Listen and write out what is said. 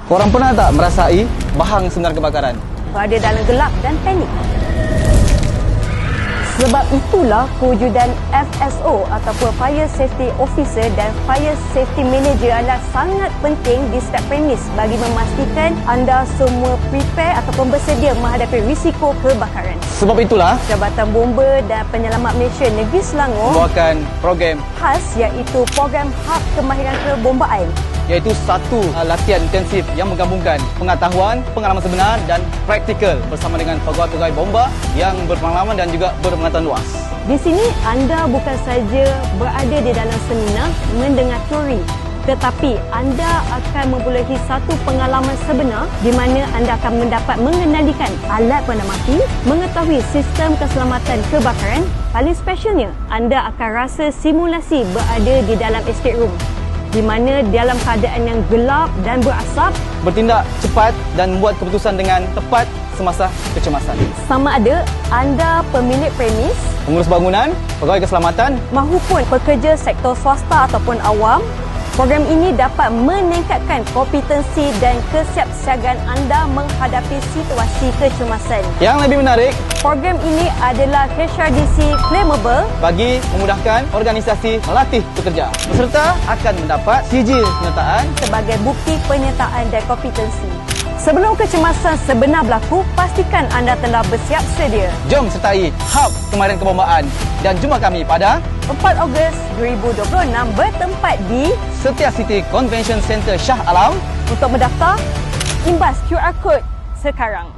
Korang pernah tak merasai bahang sebenar kebakaran? Berada dalam gelap dan panik. Sebab itulah kewujudan FSO ataupun Fire Safety Officer dan Fire Safety Manager adalah sangat penting di setiap premis bagi memastikan anda semua prepare ataupun bersedia menghadapi risiko kebakaran. Sebab itulah Jabatan Bomba dan Penyelamat Malaysia Negeri Selangor membuatkan program khas iaitu program Hub Kemahiran Kebombaan. iaitu satu latihan intensif yang menggabungkan pengetahuan, pengalaman sebenar dan praktikal bersama dengan pegawai-pegawai bomba yang berpengalaman dan juga berpengetahuan luas. Di sini anda bukan saja berada di dalam seminar mendengar teori, tetapi anda akan memperolehi satu pengalaman sebenar di mana anda akan mendapat mengendalikan alat pemadam api, mengetahui sistem keselamatan kebakaran. Paling specialnya, anda akan rasa simulasi berada di dalam escape room, di mana dalam keadaan yang gelap dan berasap, Bertindak cepat dan membuat keputusan dengan tepat semasa kecemasan. sama ada anda pemilik premis Pengurus bangunan, pegawai keselamatan, mahupun pekerja sektor swasta ataupun awam, program ini dapat meningkatkan kompetensi dan kesiapsiagaan anda menghadapi situasi kecemasan. yang lebih menarik Program ini adalah HRDC claimable bagi memudahkan organisasi melatih pekerja. Peserta akan mendapat sijil penyertaan sebagai bukti penyertaan dan kompetensi. Sebelum kecemasan sebenar berlaku, pastikan anda telah bersiap sedia. Jom sertai Hub Kemahiran Kebombaan dan jumpa kami pada 4 Ogos 2026 bertempat di Setia City Convention Center Shah Alam. Untuk mendaftar, imbas QR Code sekarang.